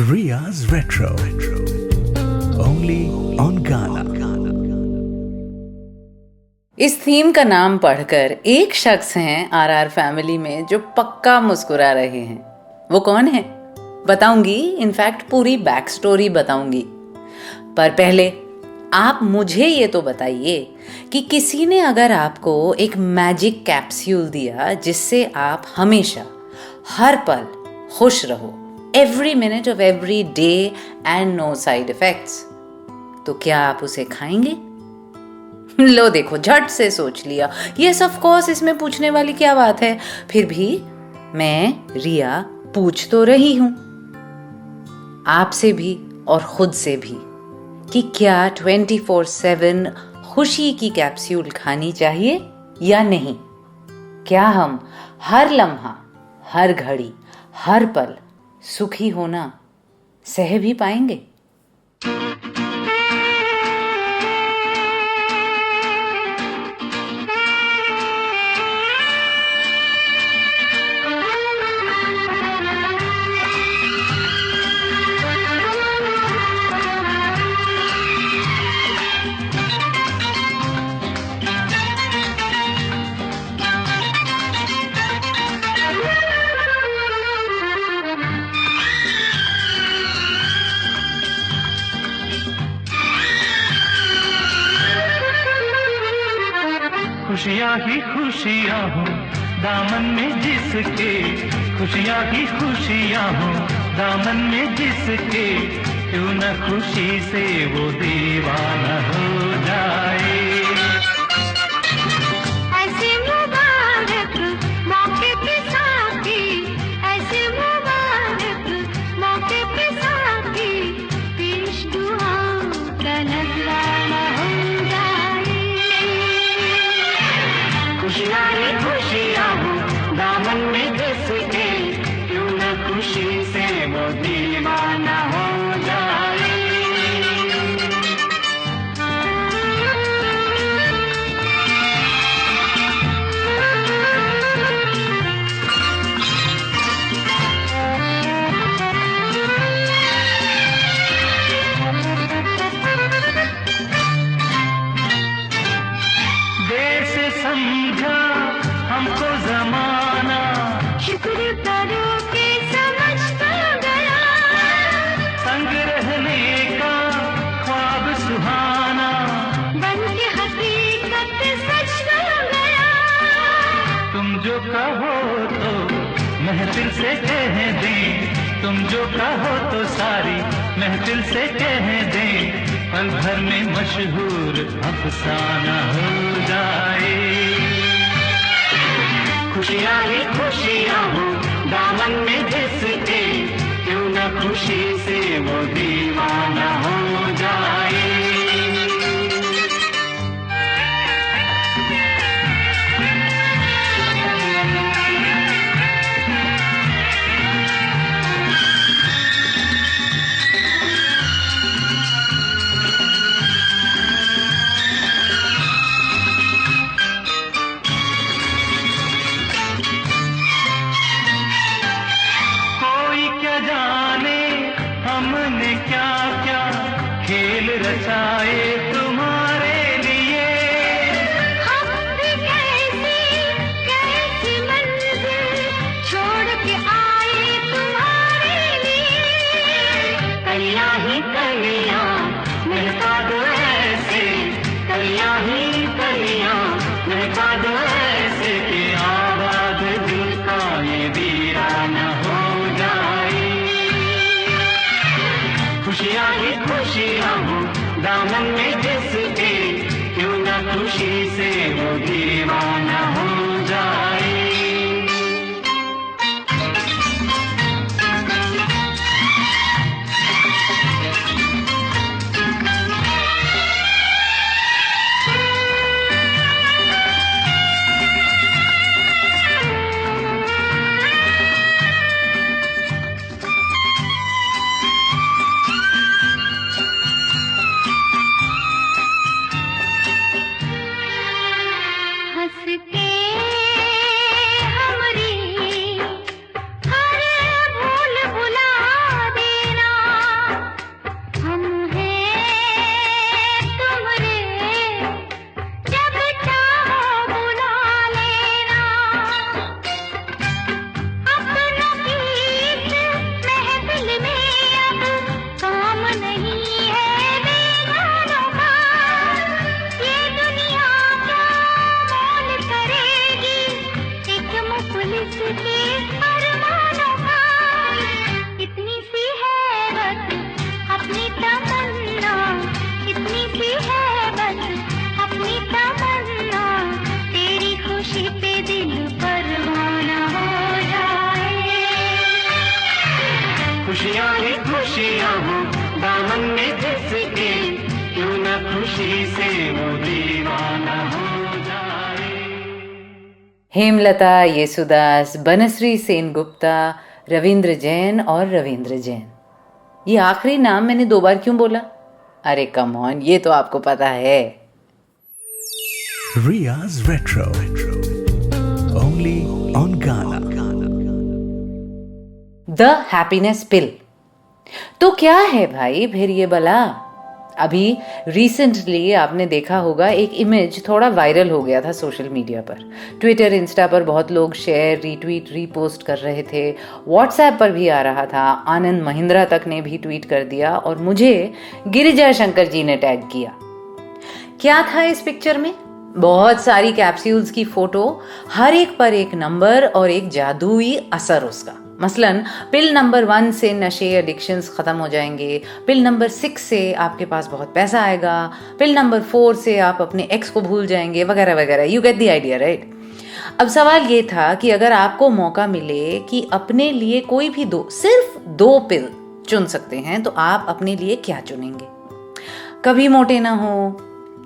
Ria's Retro. Only on Ghana. इस theme का नाम पढ़कर एक शख्स हैं आरआर फैमिली में जो पक्का मुस्कुरा रहे हैं। वो कौन है बताऊंगी, इनफैक्ट पूरी बैक स्टोरी बताऊंगी। पर पहले आप मुझे ये तो बताइए कि किसी ने अगर आपको एक मैजिक कैप्सूल दिया जिससे आप हमेशा हर पल खुश रहो, every minute of every day and no side effects, तो क्या आप उसे खाएंगे? लो देखो, झट से सोच लिया। यस ऑफ कोर्स, इसमें पूछने वाली क्या बात है। फिर भी मैं रिया पूछ तो रही हूं आपसे भी और खुद से भी कि क्या 24/7 खुशी की कैप्सूल खानी चाहिए या नहीं? क्या हम हर लम्हा, हर घड़ी, हर पल सुखी होना सह भी पाएंगे? खुशियाँ ही खुशियाँ हो दामन में जिसके, खुशियाँ ही खुशियाँ हो दामन में जिसके, क्यों न खुशी से वो दीवाना हो जाए। ऐसे मुबारक मौके पे साथी, ऐसे मुबारक मौके पे साथी, पेश दुआओं का नजराना हो जाए। खुशियाँ ही खुशियाँ हो दामन में जिसके, क्यों न खुशी से वो दीवाना हो जाए। देश समझा हमको जमाना, शुक्र करो कि समझ तो गया, संग रहने का ख्वाब सुहाना, बन के हकीकत सच हो गया। तुम जो कहो तो महफिल से कह दें, तुम जो कहो तो सारी महफिल से कह दें, पल भर में मशहूर अफसाना हो जाए। खुशियाँ ही खुशियाँ हो दामन में जिसके, क्यों न खुशी से वो दीवाना हो जाए। हमने क्या क्या खेल रचाए तुम्हारे लिए, हम भी कैसी मंजिल छोड़ के आए तुम्हारे लिए। कलियां ही कलियां महका दो ऐसे, कलियां ही कलियां महका दो ऐसे, कि आबाद दिल का ये वीराना हो जाए। खुशियाँ ही खुशियाँ हो दामन में जिसके, क्यों न खुशी से वो दीवाना हो जाए। हंस के खुशियाँ ही खुशियाँ हो दामन में जिसके, क्यों न खुशी से वो दीवाना हो जाए। हेमलता, येसुदास, बनश्री सेनगुप्ता, रविंद्र जैन और रविंद्र जैन। ये आखिरी नाम मैंने 2 बार क्यों बोला? अरे कम ऑन, ये तो आपको पता है। Ria's Retro. Only on Ghana. The happiness pill. तो क्या है भाई फिर ये बला? अभी रिसेंटली आपने देखा होगा एक इमेज थोड़ा वायरल हो गया था सोशल मीडिया पर। ट्विटर, इंस्टा पर बहुत लोग शेयर, रीट्वीट, रीपोस्ट कर रहे थे। व्हाट्सएप पर भी आ रहा था। आनंद महिंद्रा तक ने भी ट्वीट कर दिया और मुझे गिरिजा शंकर जी ने टैग किया। क्या था इस पिक्चर में? बहुत सारी कैप्सूल्स की फोटो, हर एक पर एक नंबर और एक जादुई असर उसका। मसलन पिल नंबर 1 से नशे, एडिक्शंस खत्म हो जाएंगे। पिल नंबर 6 से आपके पास बहुत पैसा आएगा। पिल नंबर 4 से आप अपने एक्स को भूल जाएंगे, वगैरह वगैरह। You get the idea, right? अब सवाल ये था कि अगर आपको मौका मिले कि अपने लिए कोई भी सिर्फ 2 पिल चुन सकते हैं, तो आप अपने लिए क्या चुनेंगे? कभी मोटे ना हो,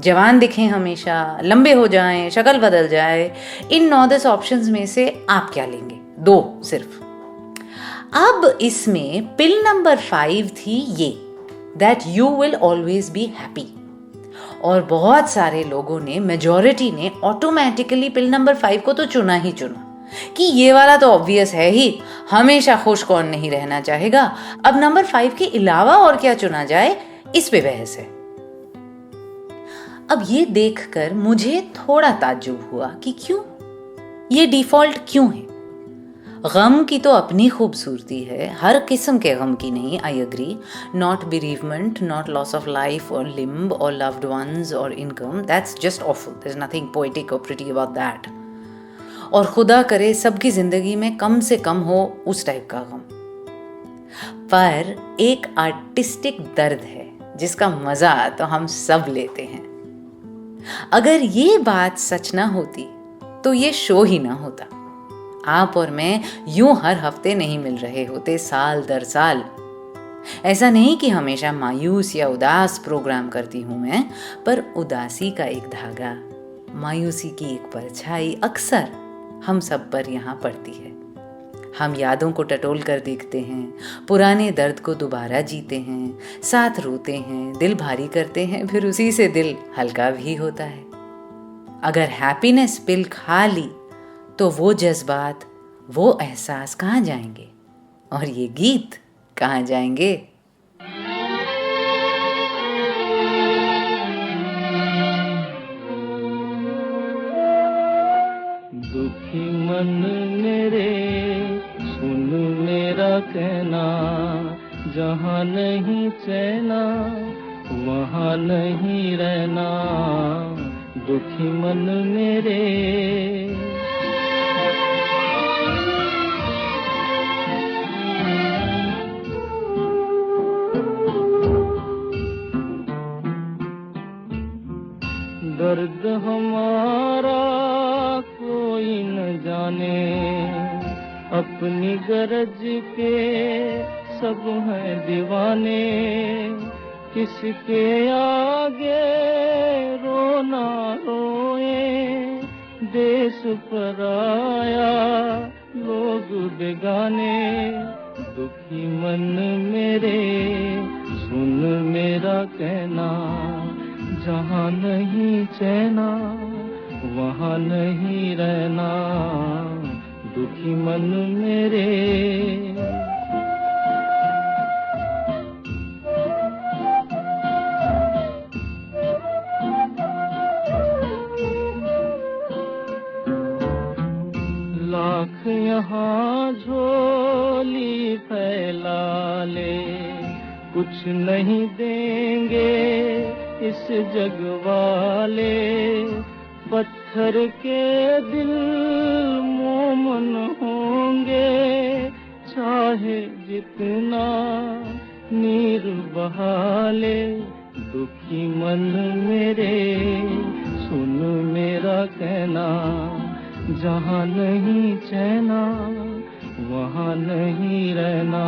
जवान दिखें हमेशा, लंबे हो जाएं, शक्ल बदल जाए, इन 9-10 ऑप्शंस में से आप क्या लेंगे? 2 सिर्फ। अब इसमें पिल नंबर 5 थी ये, that you will always be happy. और बहुत सारे लोगों ने, मेजॉरिटी ने ऑटोमेटिकली पिल नंबर 5 को तो चुना ही चुना कि ये वाला तो ऑब्वियस है ही, हमेशा खुश कौन नहीं रहना चाहेगा। अब नंबर 5 के अलावा और क्या चुना जाए, इस पे बहस है। अब ये देखकर मुझे थोड़ा ताज्जुब हुआ कि क्यों, ये डिफॉल्ट क्यों है? गम की तो अपनी खूबसूरती है, हर किस्म के गम की नहीं, I agree. Not bereavement, not loss of life और लिम्ब और लव्ड वंस और income, that's just awful, there is nothing poetic और प्रिटी अबाउट दैट। और खुदा करे सबकी जिंदगी में कम से कम हो उस टाइप का गम। पर एक आर्टिस्टिक दर्द है जिसका मजा तो हम सब लेते हैं। अगर ये बात सच ना होती तो ये शो ही ना होता। आप और मैं यूं हर हफ्ते नहीं मिल रहे होते साल दर साल। ऐसा नहीं कि हमेशा मायूस या उदास प्रोग्राम करती हूं मैं, पर उदासी का एक धागा, मायूसी की एक परछाई अक्सर हम सब पर यहाँ पड़ती है। हम यादों को टटोल कर देखते हैं, पुराने दर्द को दोबारा जीते हैं, साथ रोते हैं, दिल भारी करते हैं, फिर उसी से दिल हल्का भी होता है। अगर हैप्पीनेस पिल खा ली तो वो जज्बात, वो एहसास कहाँ जाएंगे और ये गीत कहाँ जाएंगे? दुखी मन मेरे सुन मेरा कहना, जहाँ नहीं चैना वहाँ नहीं रहना। दुखी मन मेरे दर्द हमारा कोई न जाने, अपनी गरज के सब हैं दीवाने। किसके आगे रोना रोए, देश पराया लोग बेगाने। दुखी मन मेरे सुन मेरा कहना, जहाँ नहीं चैना वहाँ नहीं रहना। दुखी मन मेरे लाख यहाँ झोली फैला ले, कुछ नहीं देंगे इस जग वाले। पत्थर के दिल मोमन होंगे, चाहे जितना नीर बहा ले। दुखी मन मेरे सुन मेरा कहना, जहाँ नहीं चैना वहाँ नहीं रहना।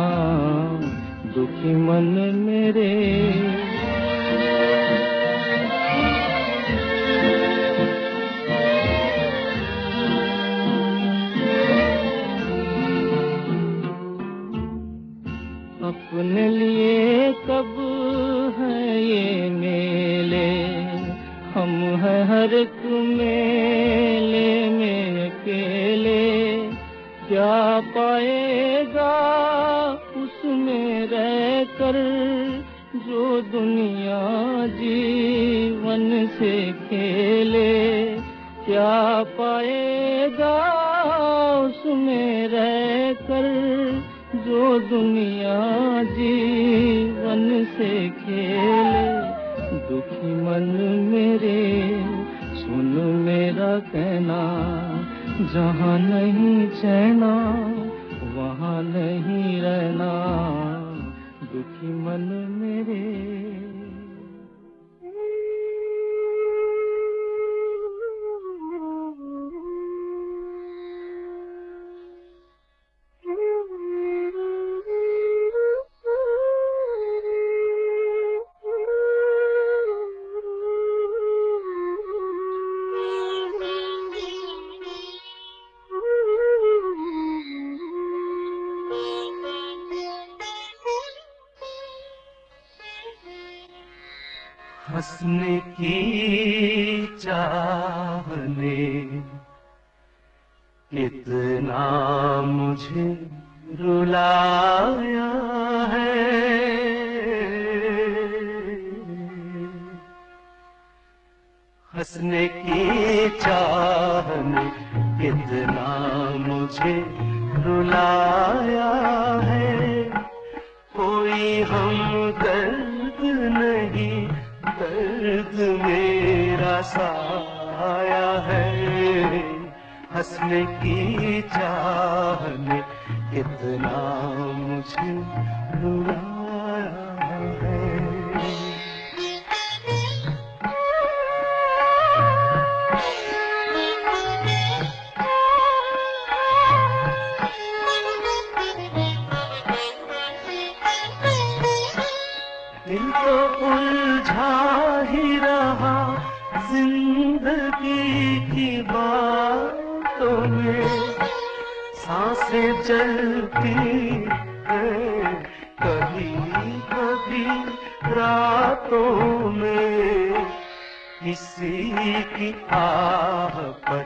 दुखी मन मेरे। अपने लिए कब है ये मेले, हम हैं हर एक मेले में अकेले। क्या पाएगा उसमें रहकर जो दुनिया जीवन से खेले। क्या पाएगा उसमें रहकर जो दुनिया जीवन से खेले। दुखी मन मेरे सुन मेरा कहना, जहाँ नहीं चैना वहाँ नहीं रहना। दुखी मन मेरे। हंसने की चाह ने कितना मुझे रुलाया है। हंसने की चाह ने कितना मुझे रुलाया है। कोई हमदर्द नहीं, दर्द मेरा साया है। हंसने की चाह ने कितना मुझे रुलाया है। दिल तो उलझा ही रहा जिंदगी की बातों में। सांसें चलती हैं कभी कभी रातों में। किसी की आह पर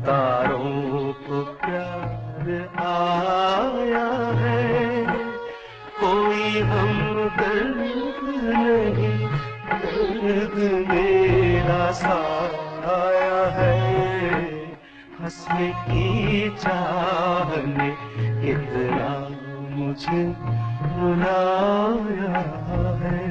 तारों को प्यार आया है। कोई हमदर्द नहीं, दर्द मेरा साया है। हंसने की चाह ने कितना मुझे रुलाया है।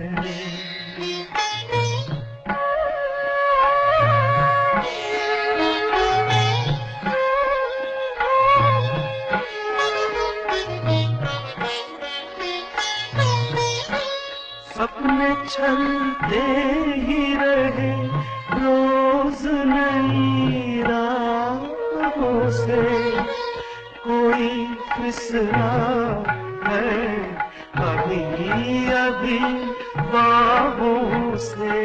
सपने चलते ही रहे रोज नई राहों से। कोई फिसला है अभी अभी बाहों से।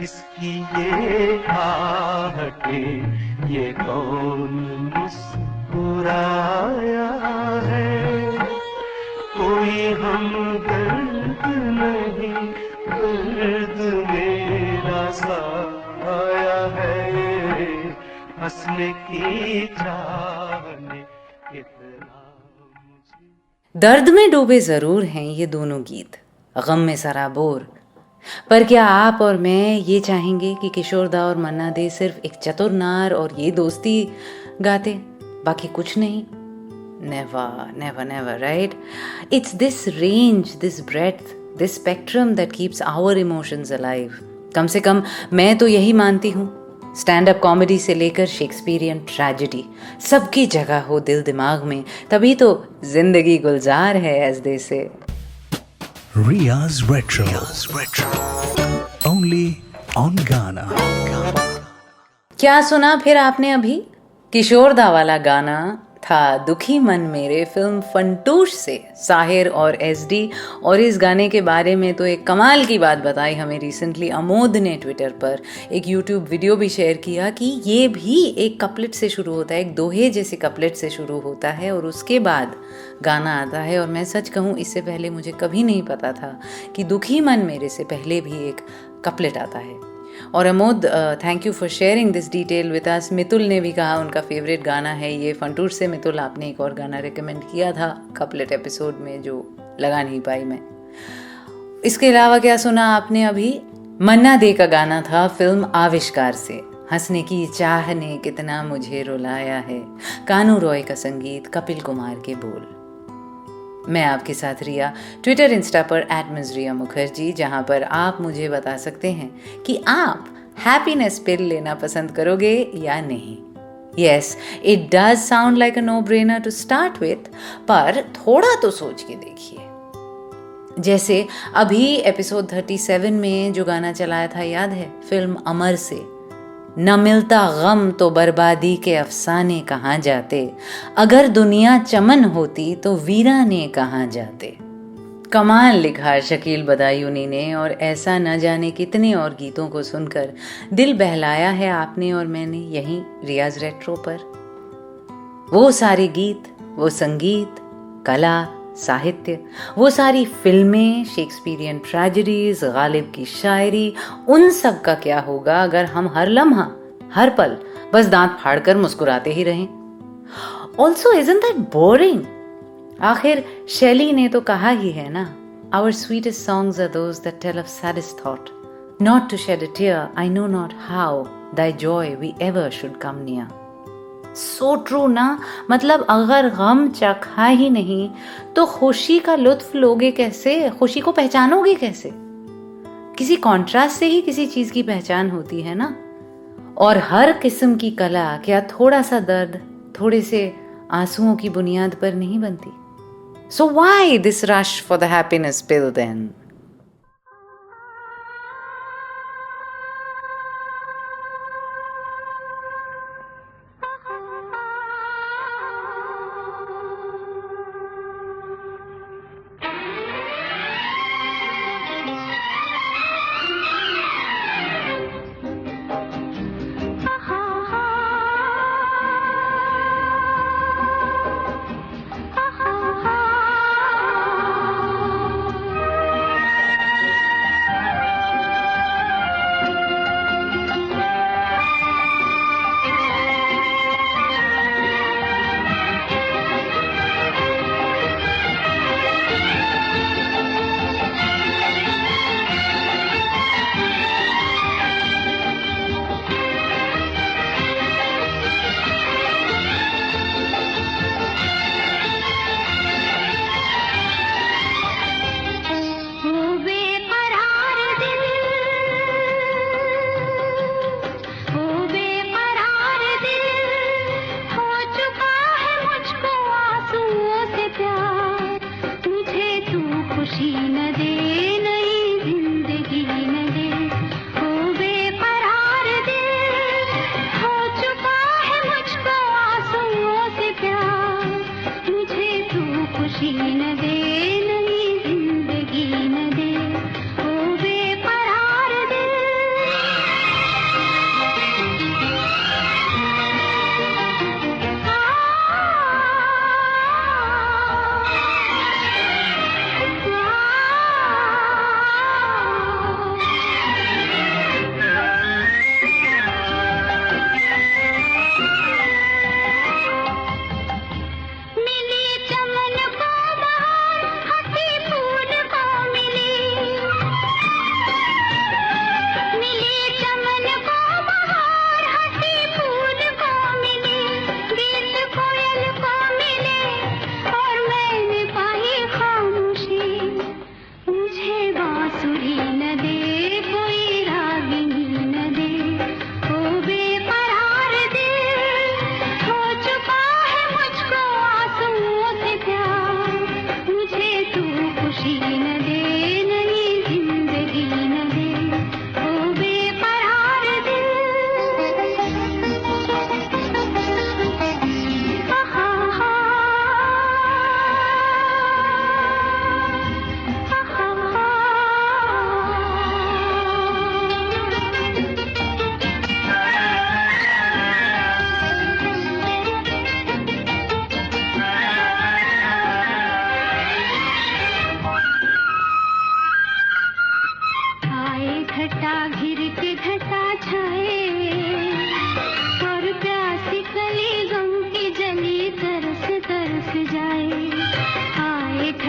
इसकी ये आहटें ये कौन मुस्कुराया है। कोई हमदर्द नहीं, दर्द मेरा साया है। हंसने की चाह ने कितना मुझे। दर्द में डूबे जरूर हैं ये दोनों गीत, गम में सराबोर। पर क्या आप और मैं ये चाहेंगे कि किशोर दा और मन्ना दे सिर्फ एक चतुर नार और ये दोस्ती गाते, बाकी कुछ नहीं? Never, never, never, right? It's this range, this breadth, this spectrum that keeps our emotions alive. कम से कम मैं तो यही मानती हूँ। स्टैंड अप कॉमेडी से लेकर शेक्सपियरियन ट्रेजेडी सबकी जगह हो दिल दिमाग में, तभी तो जिंदगी गुलजार है, as they say. Riya's Retro. Only on Ghana. क्या सुना फिर आपने अभी? किशोर दा वाला गाना था दुखी मन मेरे फिल्म फंटूश से साहिर और एसडी। और इस गाने के बारे में तो एक कमाल की बात बताई हमें रिसेंटली अमोद ने ट्विटर पर। एक यूट्यूब वीडियो भी शेयर किया कि ये भी एक कपलेट से शुरू होता है, एक दोहे जैसे कपलेट से शुरू होता है और उसके बाद गाना आता है। और मैं सच कहूँ, इससे पहले मुझे कभी नहीं पता था कि दुखी मन मेरे से पहले भी एक कपलेट आता है। और Amod, thank you for sharing this detail with us. Mitul ने भी कहा उनका फेवरेट गाना है ये फंटूर से। मितुल, आपने एक और गाना रिकमेंड किया था कपलेट एपिसोड में जो लगा नहीं पाई मैं। इसके अलावा क्या सुना आपने अभी? मन्ना दे का गाना था फिल्म आविष्कार से। हंसने की चाह ने कितना मुझे रुलाया है, कानू रॉय का संगीत, कपिल कुमार के बोल। मैं आपके साथ रिया, ट्विटर इंस्टा पर @मिज़रिया मुखर्जी, जहाँ पर आप मुझे बता सकते हैं कि आप हैप्पीनेस पिल लेना पसंद करोगे या नहीं। Yes, it does sound like a no brainer to start with, पर थोड़ा तो सोच के देखिए। जैसे अभी एपिसोड 37 में जो गाना चलाया था याद है, फिल्म अमर से, न मिलता गम तो बर्बादी के अफसाने कहाँ जाते, अगर दुनिया चमन होती तो वीराने कहाँ जाते। कमाल लिखा शकील बदायूनी ने, और ऐसा न जाने कितने और गीतों को सुनकर दिल बहलाया है आपने और मैंने यहीं रियाज रेट्रो पर। वो सारे गीत, वो संगीत, कला, साहित्य, वो सारी फिल्में, शेक्सपियरियन ट्रेजेडीज, गालिब की शायरी, उन सब का क्या होगा अगर हम हर लम्हा, हर पल बस दांत फाड़कर मुस्कुराते ही रहें। Also isn't that boring? आखिर शैली ने तो कहा ही है ना, our sweetest songs are those that tell of saddest thought, not to shed a tear, I know not how, thy joy we ever should come near. So true ना, मतलब अगर गम चखा ही नहीं तो खुशी का लुत्फ लोगे कैसे, खुशी को पहचानोगे कैसे? किसी कॉन्ट्रास्ट से ही किसी चीज की पहचान होती है ना। और हर किस्म की कला क्या थोड़ा सा दर्द, थोड़े से आंसुओं की बुनियाद पर नहीं बनती? So why this rush for the happiness pill then?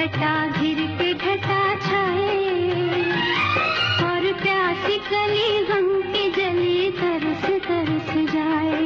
घटा घिर के घटा छाए और प्यासी कली गम की जली तरस तरस जाए।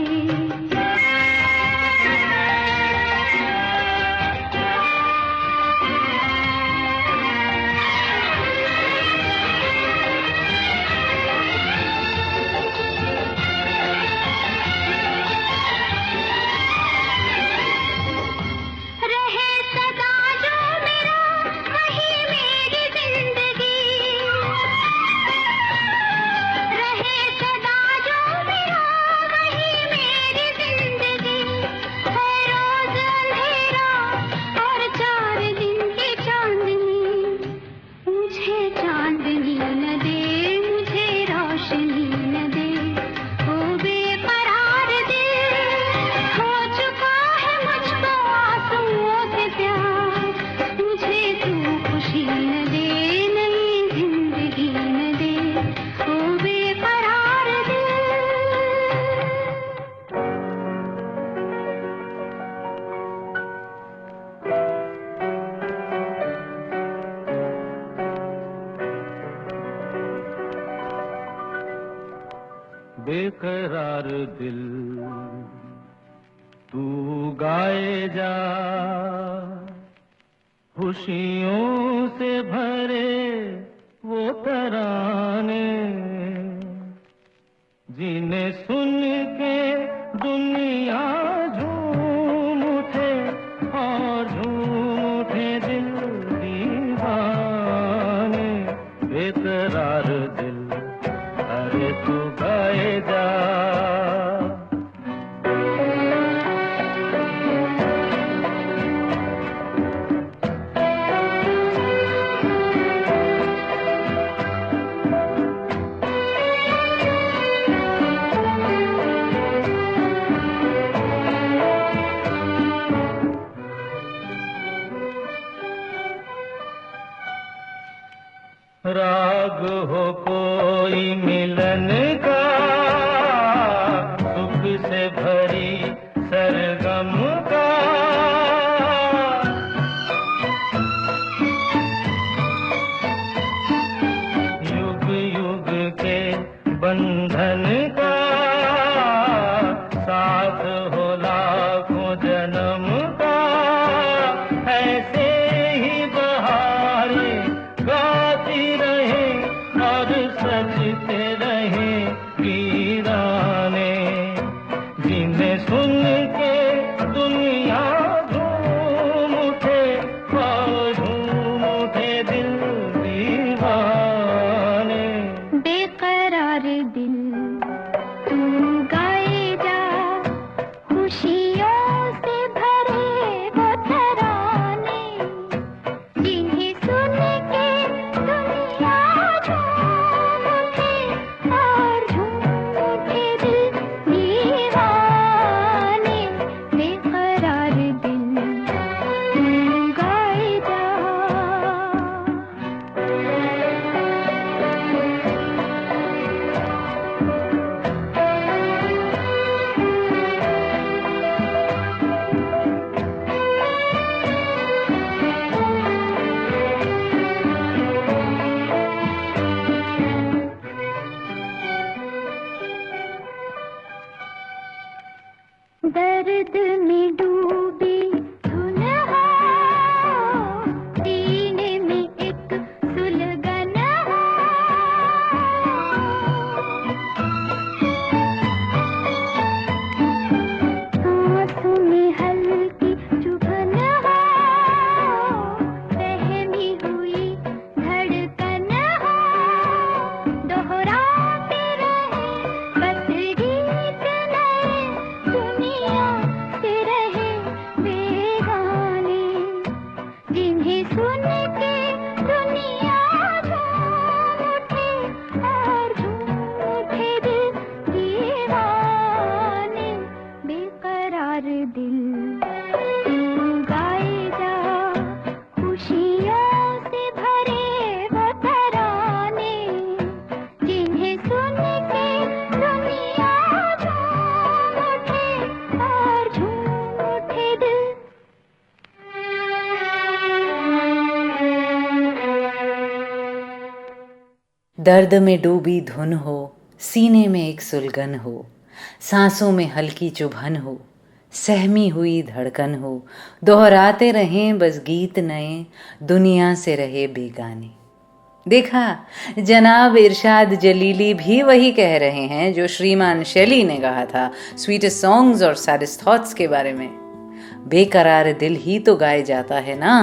बेकरार दिल तू गाए जा, खुशियों से भरे वो तराने, जिन्हें सुन के दुनिया झूम उठे और झूम उठे दिल दीवाने। बेकरार दिल अरे तू गाए जा। राग हो कोई मिलन का, सुख से भरी सरगम का, युग युग के बंधन का, साथ हो लाखों जन्म का, ऐसे ही बहारें गाती रहे और सजते रहे दर्द में डूबी धुन हो, सीने में एक सुलगन हो, सांसों में हल्की चुभन हो, सहमी हुई धड़कन हो, दोहराते रहें बस गीत नए, दुनिया से रहे बेगाने। देखा, जनाब इरशाद जलीली भी वही कह रहे हैं जो श्रीमान शैली ने कहा था स्वीटेस्ट सॉन्ग्स और सैडेस्ट थॉट्स के बारे में। बेकरार दिल ही तो गाए जाता है ना।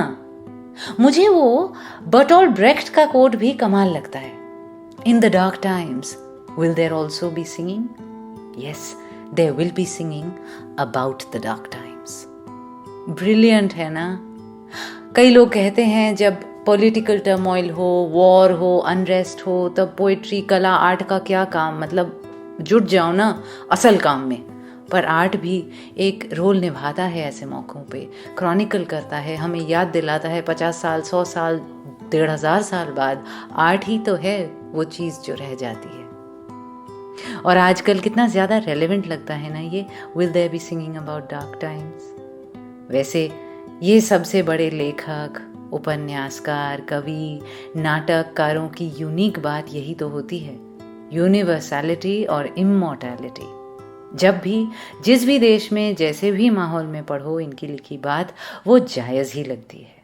मुझे वो बर्टोल्ट ब्रेख्ट का कोट भी कमाल लगता है। In the dark times will there also be singing? Yes, there will be singing about the dark times. Brilliant है ना। कई लोग कहते हैं जब पॉलिटिकल टर्मोइल हो, वॉर हो, अनरेस्ट हो, तब पोइट्री, कला, आर्ट का क्या काम, मतलब जुट जाओ ना असल काम में। पर आर्ट भी एक रोल निभाता है ऐसे मौक़ों पे, क्रॉनिकल करता है, हमें याद दिलाता है 50 साल, 100 साल, 1500 साल बाद आर्ट ही तो है वो चीज़ जो रह जाती है। और आजकल कितना ज़्यादा रेलेवेंट लगता है ना ये will there be singing about dark times. वैसे ये सबसे बड़े लेखक, उपन्यासकार, कवि, नाटककारों की यूनिक बात यही तो होती है, यूनिवर्सैलिटी और इमॉर्टैलिटी। जब भी जिस भी देश में जैसे भी माहौल में पढ़ो इनकी लिखी बात वो जायज़ ही लगती है।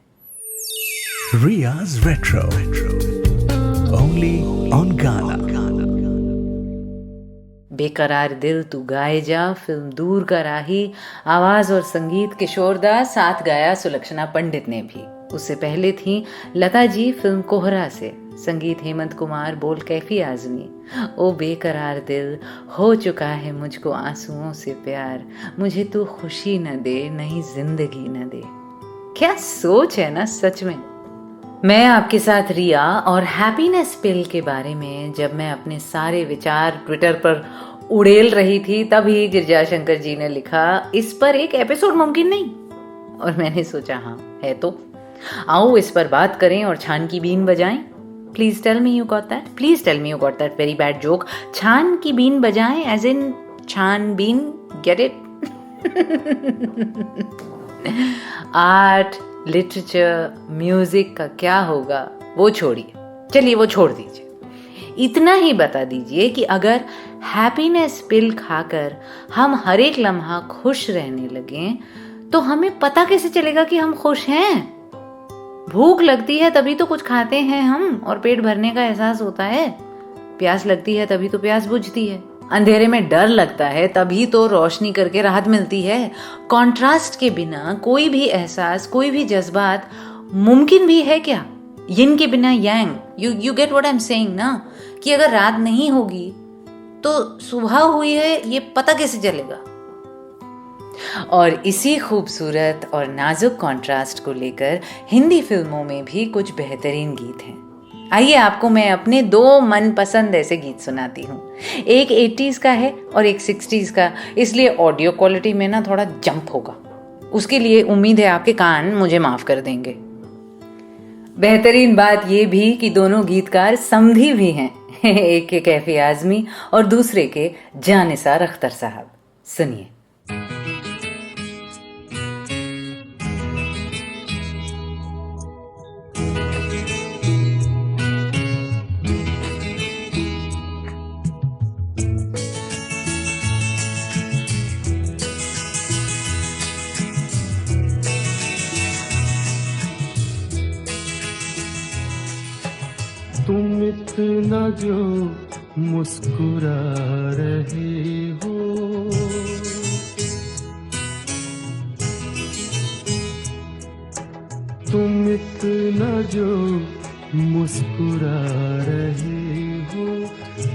Ria's Retro. Only on Ghana. बेकरार दिल तू गाए जा, फिल्म दूर का राही, आवाज और संगीत किशोरदास, साथ गाया सुलक्षणा पंडित ने भी। उससे पहले थी लता जी फिल्म कोहरा से, संगीत हेमंत कुमार, बोल कैफी आजमी। ओ बेकरार दिल, हो चुका है मुझको आंसुओं से प्यार, मुझे तू खुशी न दे, नहीं जिंदगी न दे। क्या सोच है ना सच में। मैं आपके साथ रिया और हैप्पीनेस पिल के बारे में जब मैं अपने सारे विचार ट्विटर पर उड़ेल रही थी तभी गिरजा शंकर जी ने लिखा इस पर एक एपिसोड मुमकिन नहीं। और मैंने सोचा हाँ है तो आओ इस पर बात करें और छान की बीन बजाएं। Please tell me you got that, please tell me you got that very bad joke. छान की बीन बजाएं एज इन छान बीन, get it? Art, literature, music का क्या होगा वो छोड़िए, चलिए वो छोड़ दीजिए। इतना ही बता दीजिए कि अगर हैप्पीनेस पिल खाकर हम हर एक लम्हा खुश रहने लगें तो हमें पता कैसे चलेगा कि हम खुश हैं? भूख लगती है तभी तो कुछ खाते हैं हम और पेट भरने का एहसास होता है। प्यास लगती है तभी तो प्यास बुझती है। अंधेरे में डर लगता है तभी तो रोशनी करके राहत मिलती है। कॉन्ट्रास्ट के बिना कोई भी एहसास, कोई भी जज्बात मुमकिन भी है क्या? यिन के बिना yang, you get what I am saying ना, कि अगर रात नहीं होगी तो सुबह हुई है ये पता कैसे चलेगा? और इसी खूबसूरत और नाजुक कॉन्ट्रास्ट को लेकर हिंदी फिल्मों में भी कुछ बेहतरीन गीत हैं। आइए आपको मैं अपने दो मनपसंद ऐसे गीत सुनाती हूँ। एक 80s का है और एक 60s का, इसलिए ऑडियो क्वालिटी में ना थोड़ा जंप होगा। उसके लिए उम्मीद है आपके कान मुझे माफ कर देंगे। बेहतरीन बात ये भी कि दोनों गीतकार समधी भी हैं। एक के कैफी आजमी और दूसरे के जानिसार अख्तर साहब। सुनिए। तुम इतना जो मुस्कुरा रहे हो, तुम इतना जो मुस्कुरा रहे हो,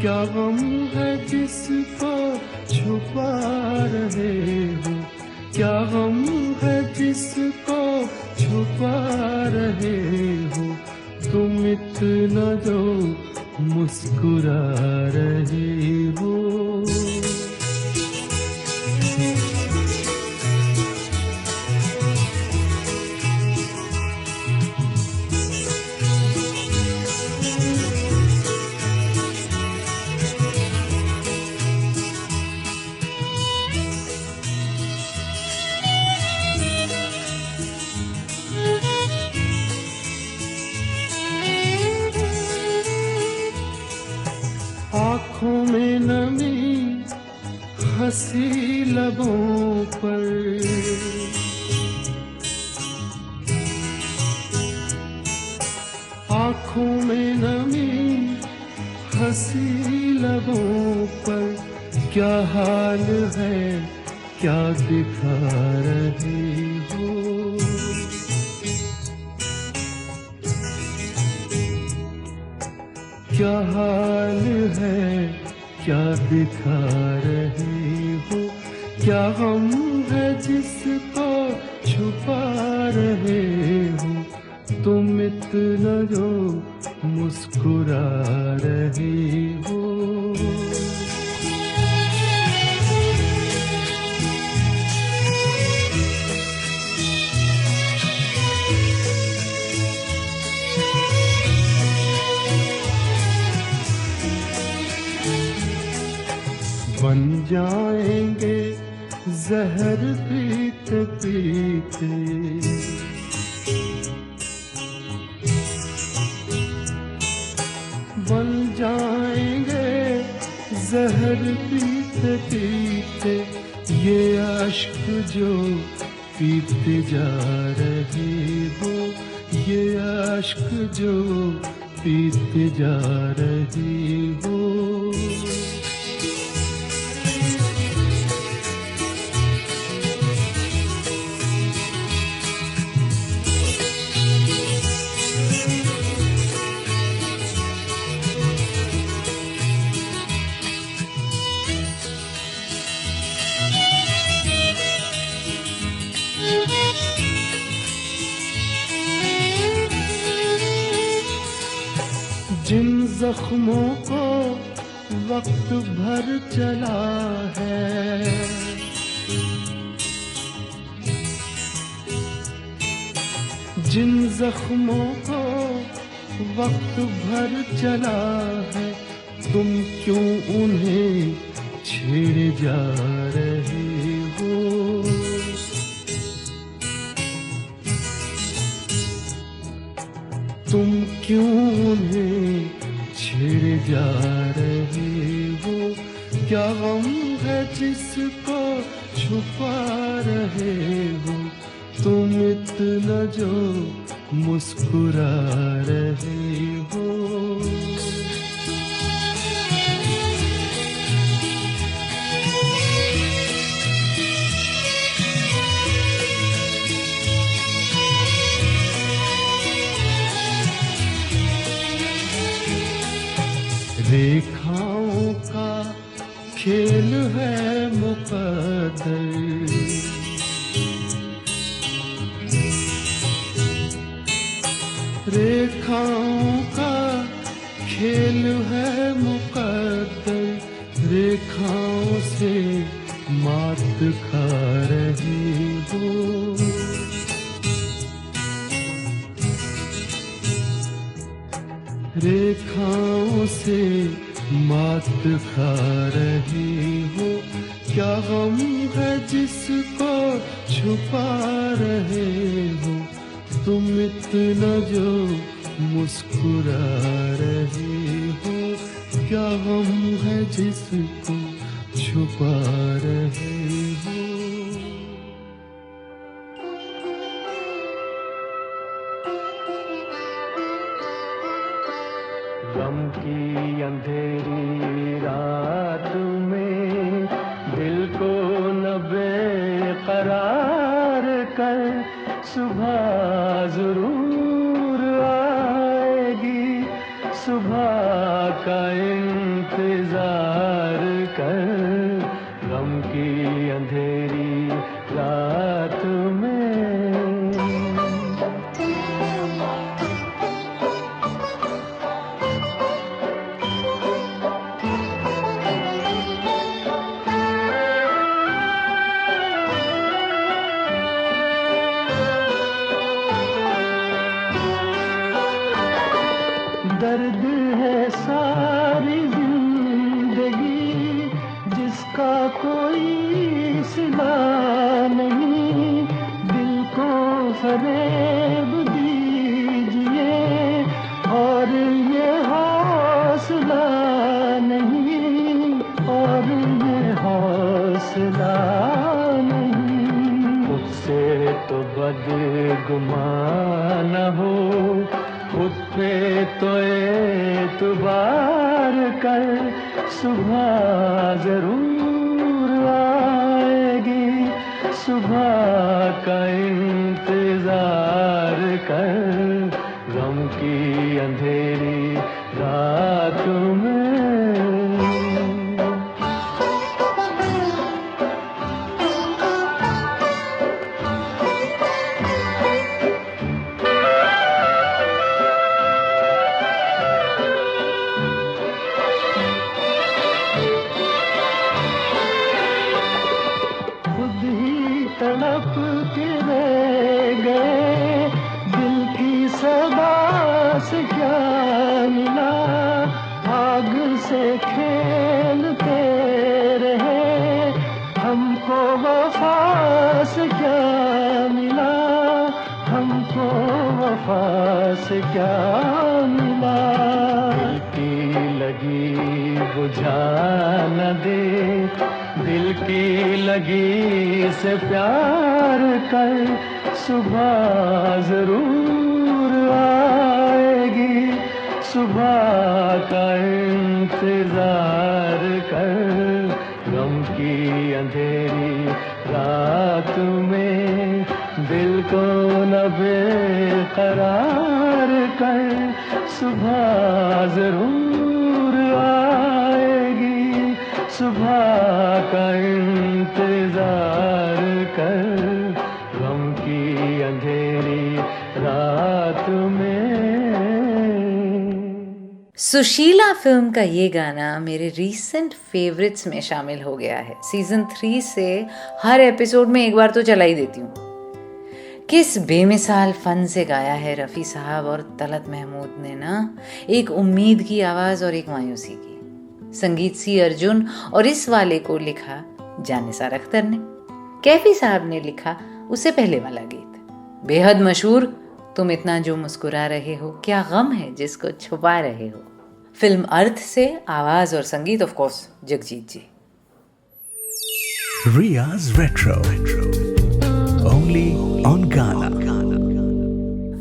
क्या गम है जिसको छुपा रहे हो, क्या गम है जिसको छुपा रहे हो, तुम इतना जो मुस्कुरा रहे हो। हंसी लबों पर, आँखों में नमी हंसी लबों पर, क्या हाल है क्या दिखा रही हो, क्या हाल है क्या दिखा रही हो, क्या गम है जिसको छुपा रहे हो, तुम इतना जो मुस्कुरा रही हो। बन जाएंगे जहर पीते पीते, बन जाएंगे जहर पीते पीते, ये अश्क जो पीते जा रहे हो, ये अश्क जो पीते जा रहे हो। जिन जख्मों को वक्त भर चला है, जिन जख्मों को वक्त भर चला है, तुम क्यों उन्हें छेड़े जा रहे हो, तुम क्यों उन्हें छेड़े जा रहे हो, क्या गम है जिसको छुपा रहे हो, तुम इतना जो मुस्कुरा रहे हो। रेखाओं का खेल है मुकद्दर, रेखाओं का खेल है मुकद्दर, रेखाओं से मात खा रही हो, रेखाओं से मात खा रही हो, क्या गम है जिसको छुपा रहे हो, तुम इतना जो मुस्कुरा रहे हो, क्या गम है जिसको छुपा रहे हो। गम की अंधेरी रात में दिल को न बेकरार कर, सुबह जरूर आएगी, सुबह का इंतजार कर। गम की अंधेरी रात में दर्द है सारी जिंदगी जिसका कोई सिला नहीं, दिल को फरेब दीजिए और ये हौसला नहीं, और ये हौसला बदगुमान हो, खुद पे तो एतबार कर, सुबह जरूर आएगी, सुबह का इंतजार कर, गम की अंधेरी रात में। तड़प के रह गए, दिल की सदा से क्या मिला, आग से खेलते रहे, हमको वफा से क्या मिला, हमको वफा से क्या मिला। दिल की लगी बुझा न दे, दिल की लगी से प्यार कर, सुबह जरूर आएगी, सुबह का इंतजार कर, गम की अंधेरी रात में दिल को न बेकरार कर, सुबह जरूर आएगी, सुबह का इंतजार कर, गम की अंधेरी रात में। सुशीला फिल्म का ये गाना मेरे रीसेंट फेवरेट्स में शामिल हो गया है। सीजन 3 से हर एपिसोड में एक बार तो चला ही देती हूँ। किस बेमिसाल फन से गाया है रफ़ी साहब और तलत महमूद ने ना, एक उम्मीद की आवाज़ और एक मायूसी की। संगीत सी अर्जुन और इस वाले को लिखा जानिसार अख्तर ने, कैफी साहब ने लिखा उससे पहले वाला गीत। बेहद मशहूर तुम इतना जो मुस्कुरा रहे हो, क्या गम है जिसको छुपा रहे हो। फिल्म अर्थ से आवाज और संगीत of course Jagjit ji. Riya's Retro, only on Ghana.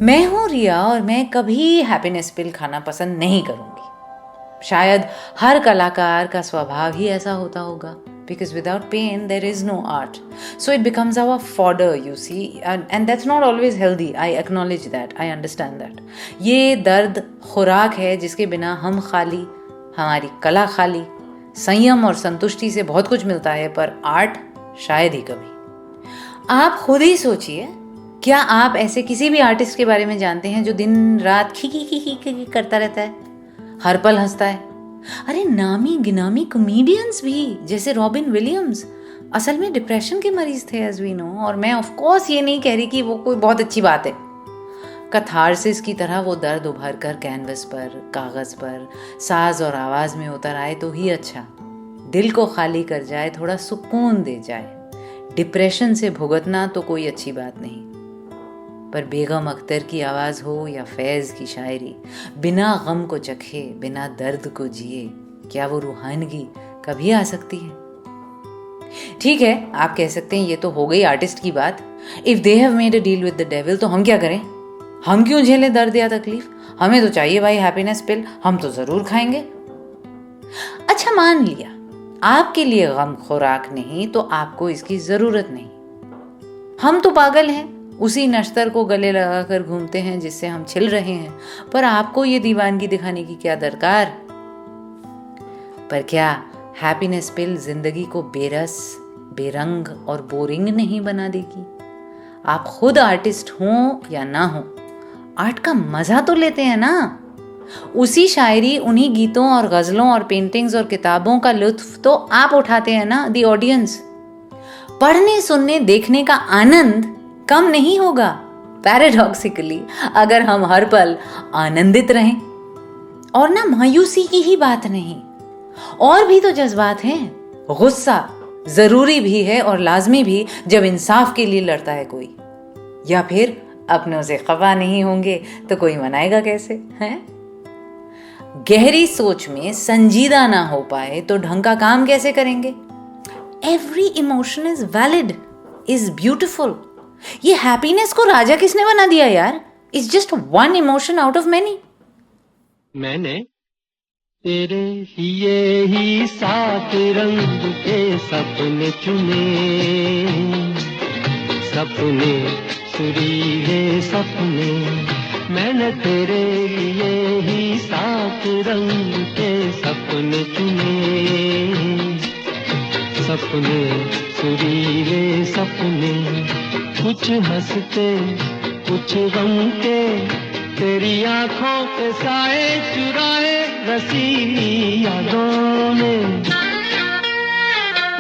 मैं हूँ रिया और मैं कभी हैप्पीनेस पिल खाना पसंद नहीं करूँगी। शायद हर कलाकार का स्वभाव ही ऐसा होता होगा, because without pain there is no art. So it becomes our fodder, you see, and that's not always healthy. I acknowledge that, I understand that. ये दर्द खुराक है जिसके बिना हम खाली, हमारी कला खाली, संयम और संतुष्टि से बहुत कुछ मिलता है, पर आर्ट शायद ही कभी। आप खुद ही सोचिए, क्या आप ऐसे किसी भी आर्टिस्ट के बारे में जानते हैं जो दिन रात खी करता रहता है, हर पल हंसता है? अरे नामी गिनामी कॉमेडियंस भी जैसे रॉबिन विलियम्स असल में डिप्रेशन के मरीज थे, एज वी नो। और मैं ऑफ कोर्स ये नहीं कह रही कि वो कोई बहुत अच्छी बात है। कथारसिस की तरह वो दर्द उभर कर कैनवस पर, कागज पर, साज और आवाज में उतर आए तो ही अच्छा, दिल को खाली कर जाए, थोड़ा सुकून दे जाए। डिप्रेशन से भुगतना तो कोई अच्छी बात नहीं, पर बेगम अख्तर की आवाज़ हो या फैज़ की शायरी, बिना गम को चखे, बिना दर्द को जिए, क्या वो रूहानगी कभी आ सकती है? ठीक है, आप कह सकते हैं ये तो हो गई आर्टिस्ट की बात। If they have made a deal with the devil, तो हम क्या करें? हम क्यों झेलें दर्द या तकलीफ? हमें तो चाहिए भाई हैप्पीनेस पिल, हम तो ज़रूर खाएंगे। अच्छा मान लिया आपके लिए गम खुराक नहीं, तो आपको इसकी ज़रूरत नहीं। हम तो पागल हैं, उसी नश्तर को गले लगाकर घूमते हैं जिससे हम छिल रहे हैं, पर आपको ये दीवानगी दिखाने की क्या दरकार? पर क्या हैप्पीनेस पिल जिंदगी को बेरस, बेरंग और बोरिंग नहीं बना देगी? आप खुद आर्टिस्ट हों या ना हो, आर्ट का मजा तो लेते हैं ना। उसी शायरी, उन्हीं गीतों और गजलों और पेंटिंग्स और किताबों का लुत्फ तो आप उठाते हैं ना, दी ऑडियंस। पढ़ने, सुनने, देखने का आनंद कम नहीं होगा पैराडॉक्सिकली अगर हम हर पल आनंदित रहें। और ना मायूसी की ही बात नहीं, और भी तो जज्बात हैं। गुस्सा जरूरी भी है और लाजमी भी जब इंसाफ के लिए लड़ता है कोई, या फिर अपनों से खफा नहीं होंगे तो कोई मनाएगा कैसे, हैं? गहरी सोच में संजीदा ना हो पाए तो ढंग का काम कैसे करेंगे? Every emotion is valid, is beautiful, ये हैप्पीनेस को राजा किसने बना दिया यार? It's just one emotion out of many. मैंने तेरे लिए ही 7 रंग के सपने चुने, सपने सुरीले सपने। मैंने तेरे लिए ही 7 रंग के सपने चुने, सपने सुरीले सपने। कुछ हंसते कुछ गम के, तेरी आंखों के साए चुराए रसीली यादों ने।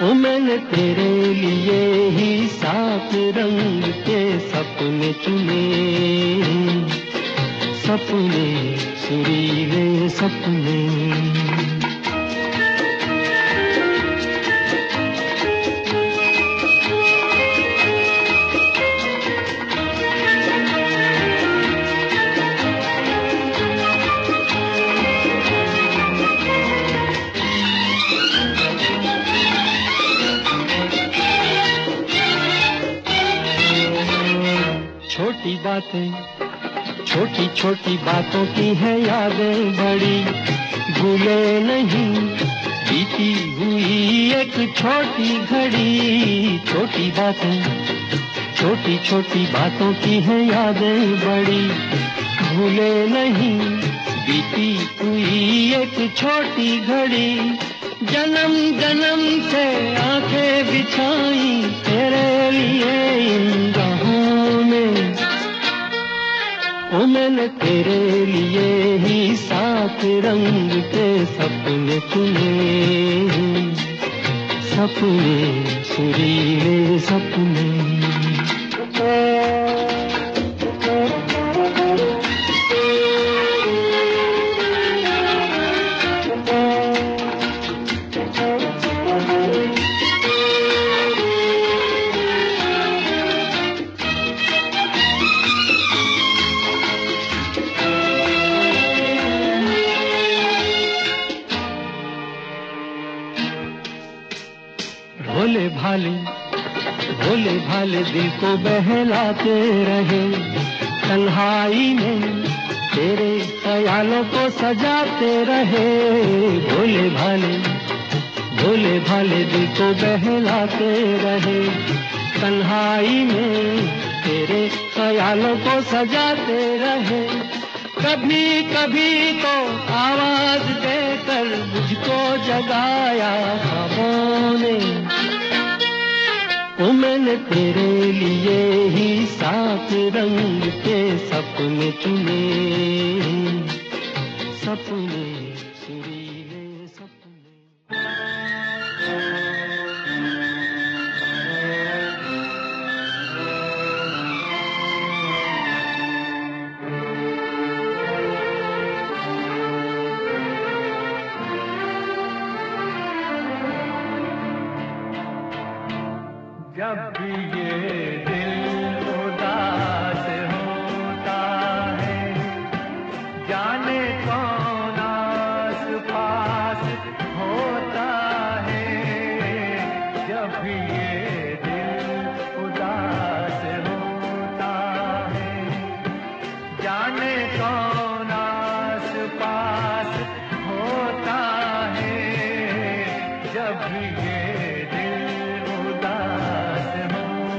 ओ मैंने तेरे लिए ही 7 रंग के सपने चुने, सपने सुरीले सपने। छोटी बातें, छोटी छोटी बातों की है यादें बड़ी, भूले नहीं बीती हुई एक छोटी घड़ी। छोटी बातें, छोटी छोटी बातों की है यादें बड़ी, भूले नहीं बीती हुई एक छोटी घड़ी। जन्म जन्म से आंखें बिछाई तेरे लिए इन राहों में। ओ मैंने तेरे लिए ही 7 रंग के सपने चुने, सपने सुरीले सपने। भोले भाले, भोले भाले दिल को बहलाते रहे, तन्हाई में तेरे ख्यालों को सजाते रहे। भोले भाले, भोले भाले दिल को बहलाते रहे, तन्हाई में तेरे ख्यालों को सजाते रहे। कभी कभी तो आवाज देकर मुझको जगाया ख्वाबों ने। ओ मैंने तेरे लिए ही 7 रंग के सपने चुने, सपने सुरीले सपने। जब भी ये दिल उदास होता है, जाने कौन आस पास होता है। जब भी ये दिल उदास होता है, जाने कौन आस पास होता है। जब भी ये दिल उदास होता है।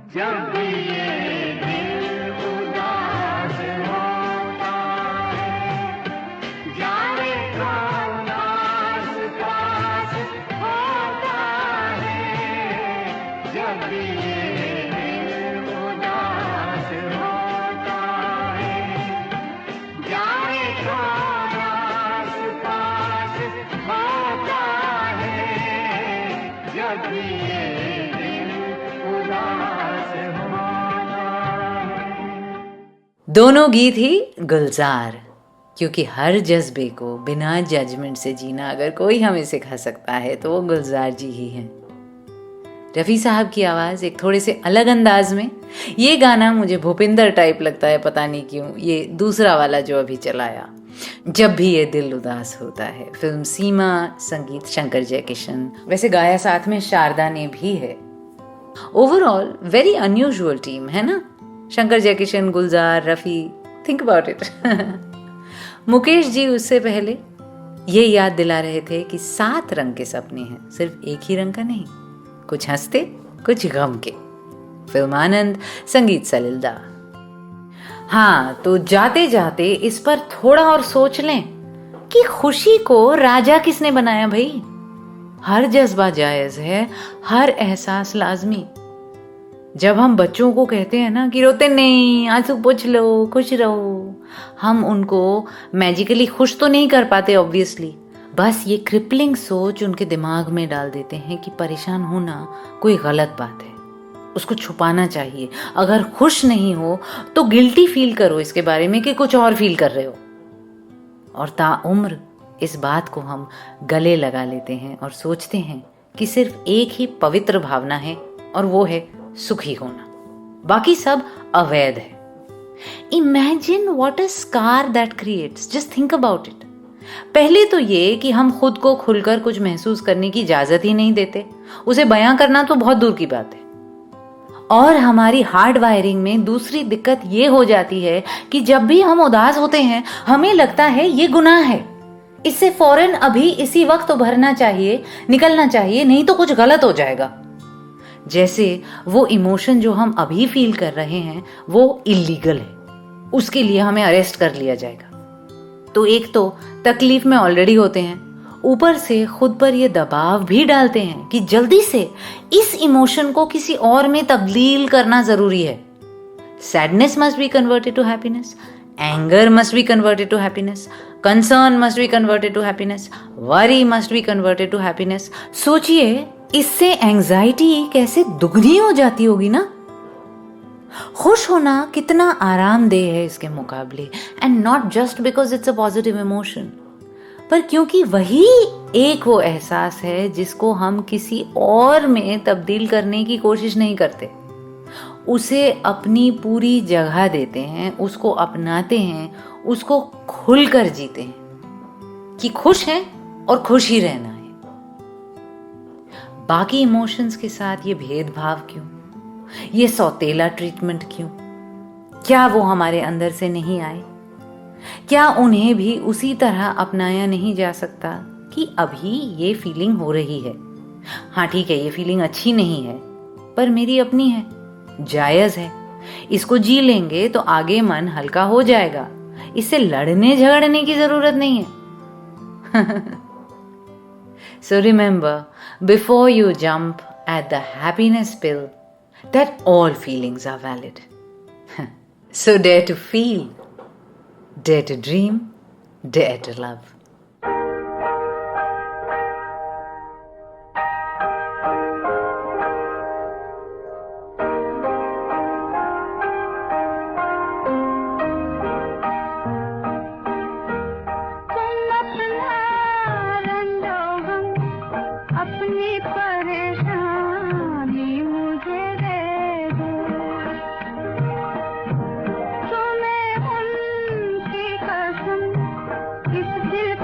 जब ये दिल उदास होता है, जाने कौन आस पास होता है, जब ये दिल उदास होता है, जाने कौन आस पास होता है, जब ये दिल उदास होता है। दोनों गीत ही गुलजार, क्योंकि हर जज्बे को बिना जजमेंट से जीना अगर कोई हमें सिखा सकता है तो वो गुलजार जी ही हैं। रफ़ी साहब की आवाज़ एक थोड़े से अलग अंदाज में। ये गाना मुझे भूपिंदर टाइप लगता है, पता नहीं क्यों। ये दूसरा वाला जो अभी चलाया, जब भी ये दिल उदास होता है, फिल्म सीमा, संगीत शंकर जयकिशन, वैसे गाया साथ में शारदा ने भी है। ओवरऑल वेरी अनयूजुअल टीम है ना, Shankar Jaikishan, Gulzar, Rafi, think about it. Mukesh ji उससे पहले ये याद दिला रहे थे कि 7 रंग के सपने हैं, सिर्फ एक ही रंग का नहीं, कुछ हंसते कुछ गम के। फिल्म आनंद, संगीत सलिलदा। हाँ, तो जाते जाते इस पर थोड़ा और सोच लें कि खुशी को राजा किसने बनाया भाई। हर जज्बा जायज है, हर एहसास लाजमी। जब हम बच्चों को कहते हैं ना कि रोते नहीं, आंसू पोंछ लो, खुश रहो, हम उनको मैजिकली खुश तो नहीं कर पाते ऑब्वियसली, बस ये क्रिपलिंग सोच उनके दिमाग में डाल देते हैं कि परेशान होना कोई गलत बात है, उसको छुपाना चाहिए। अगर खुश नहीं हो तो गिल्टी फील करो इसके बारे में कि कुछ और फील कर रहे हो। और ताउम्र इस बात को हम गले लगा लेते हैं और सोचते हैं कि सिर्फ एक ही पवित्र भावना है और वो है सुखी होना, बाकी सब अवैध है। Imagine what a scar that creates, just think about it. पहले तो ये कि हम खुद को खुलकर कुछ महसूस करने की इजाजत ही नहीं देते, उसे बयां करना तो बहुत दूर की बात है। और हमारी हार्ड वायरिंग में दूसरी दिक्कत ये हो जाती है कि जब भी हम उदास होते हैं हमें लगता है ये गुनाह है, इससे फौरन अभी इसी वक्त उभरना चाहिए, निकलना चाहिए, नहीं तो कुछ गलत हो जाएगा। जैसे वो इमोशन जो हम अभी फील कर रहे हैं वो इलीगल है, उसके लिए हमें अरेस्ट कर लिया जाएगा। तो एक तो तकलीफ में ऑलरेडी होते हैं, ऊपर से खुद पर ये दबाव भी डालते हैं कि जल्दी से इस इमोशन को किसी और में तब्दील करना जरूरी है। Sadness must be converted to happiness, anger must be converted to happiness, concern must be converted to happiness, worry must be converted to happiness. सोचिए इससे एंजाइटी कैसे दुगनी हो जाती होगी ना। खुश होना कितना आरामदेह है इसके मुकाबले, and not just because it's a positive emotion, पर क्योंकि वही एक वो एहसास है जिसको हम किसी और में तब्दील करने की कोशिश नहीं करते, उसे अपनी पूरी जगह देते हैं, उसको अपनाते हैं, उसको खुलकर जीते हैं कि खुश हैं और खुश ही रहना है। बाकी इमोशंस के साथ ये भेदभाव क्यों, ये सौतेला ट्रीटमेंट क्यों? क्या वो हमारे अंदर से नहीं आए? क्या उन्हें भी उसी तरह अपनाया नहीं जा सकता कि अभी ये फीलिंग हो रही है? हाँ ठीक है, ये फीलिंग अच्छी नहीं है पर मेरी अपनी है, जायज है, इसको जी लेंगे तो आगे मन हल्का हो जाएगा, इससे लड़ने झगड़ने की जरूरत नहीं है। So remember, before you jump at the happiness pill, that all feelings are valid. So dare to feel, dare to dream, dare to love. दिल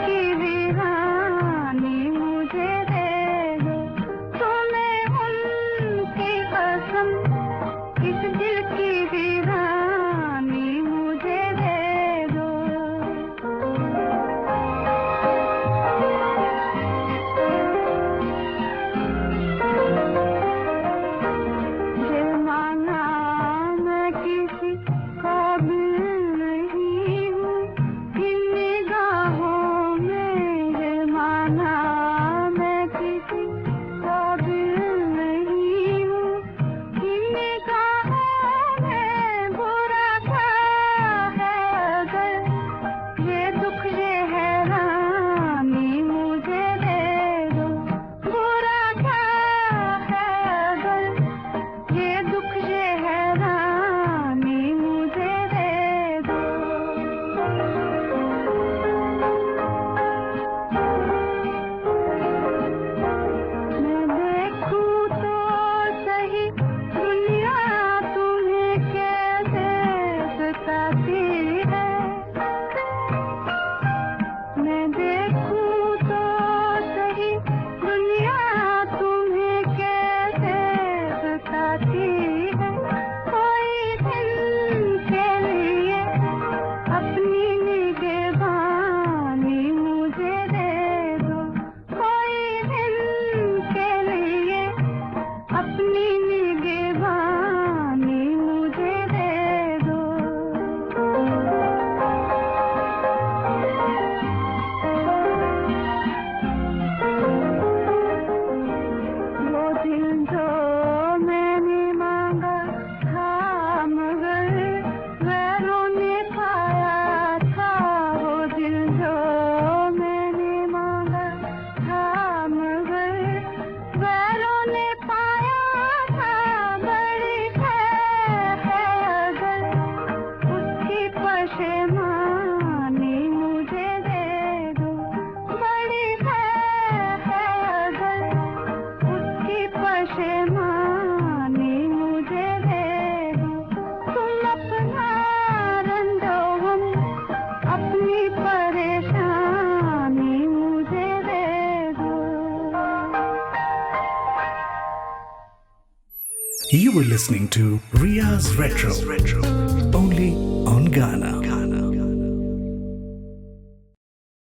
You were listening to Ria's Retro, only on Ghana.